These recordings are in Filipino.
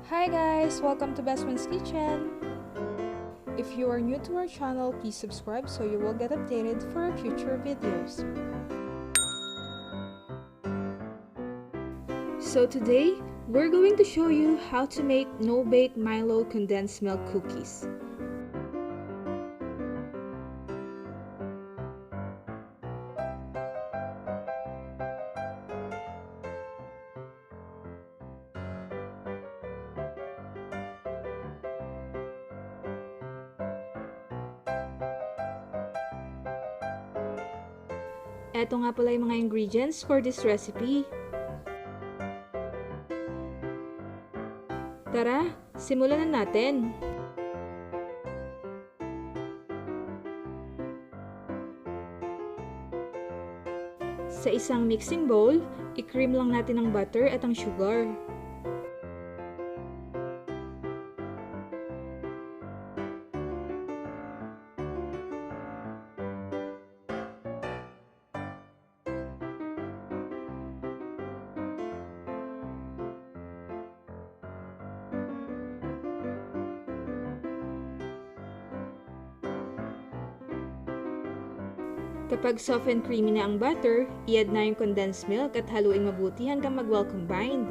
Hi guys! Welcome to Best Friend's Kitchen! If you are new to our channel, please subscribe so you will get updated for our future videos. So today, we're going to show you how to make no-bake Milo condensed milk cookies. Eto nga pala yung mga ingredients for this recipe. Tara, simulan na natin! Sa isang mixing bowl, i-cream lang natin ang butter at ang sugar. Kapag soft and creamy na ang butter, i-add na yung condensed milk at haluin mabuti hanggang mag-well combined.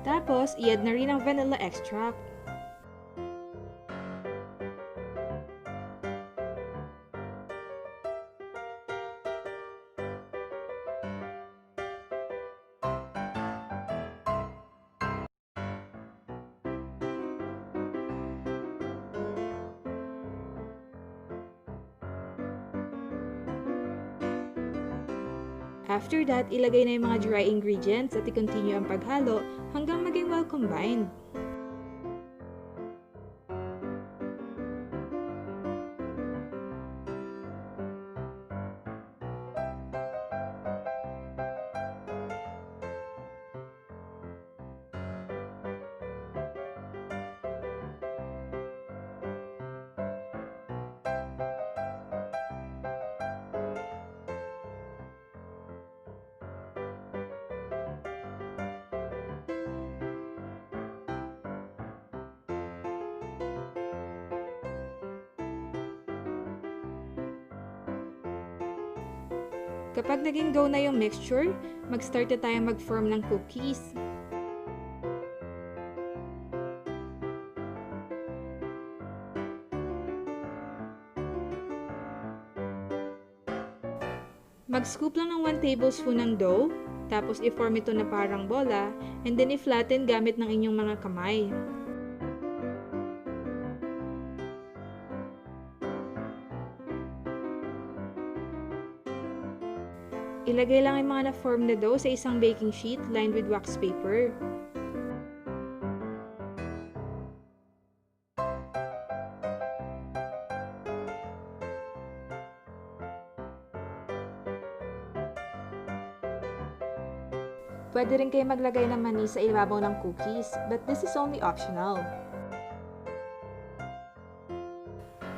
Tapos, i-add na rin ang vanilla extract. After that, ilagay na yung mga dry ingredients at i-continue ang paghalo hanggang maging well combined. Kapag naging dough na yung mixture, mag-start na tayo mag-form ng cookies. Mag-scoop lang ng 1 tablespoon ng dough, tapos i-form ito na parang bola, and then i-flatten gamit ng inyong mga kamay. Ilagay lang yung mga na-form na dough sa isang baking sheet lined with wax paper. Pwede rin kayo maglagay ng mani sa ibabaw ng cookies, but this is only optional.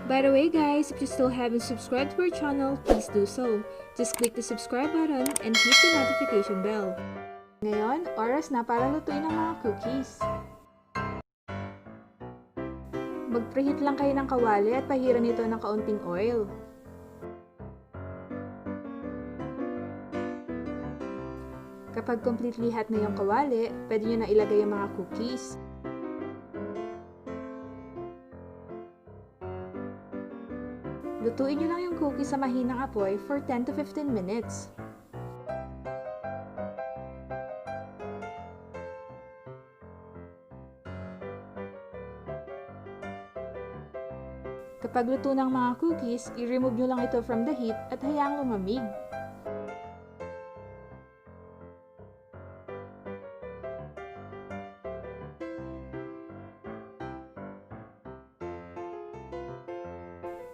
By the way guys, if you still haven't subscribed to our channel, please do so. Just click the subscribe button and hit the notification bell. Ngayon, oras na para lutuin ang mga cookies. Mag-preheat lang kayo ng kawali at pahiran ito ng kaunting oil. Kapag completely hot na yung kawali, pwede nyo na ilagay yung mga cookies. Lutuin nyo lang yung cookies sa mahinang apoy for 10 to 15 minutes. Kapag luto ng mga cookies, i-remove nyo lang ito from the heat at hayaang lumamig.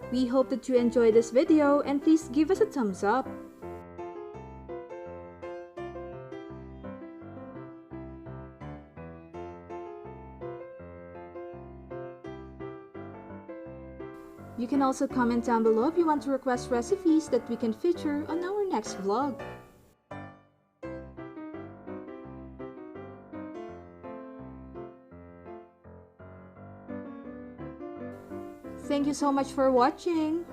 We hope that you enjoyed this video and please give us a thumbs up. You can also comment down below if you want to request recipes that we can feature on our next vlog. Thank you so much for watching!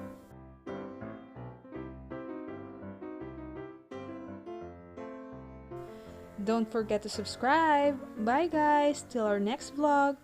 Don't forget to subscribe! Bye guys! Till our next vlog!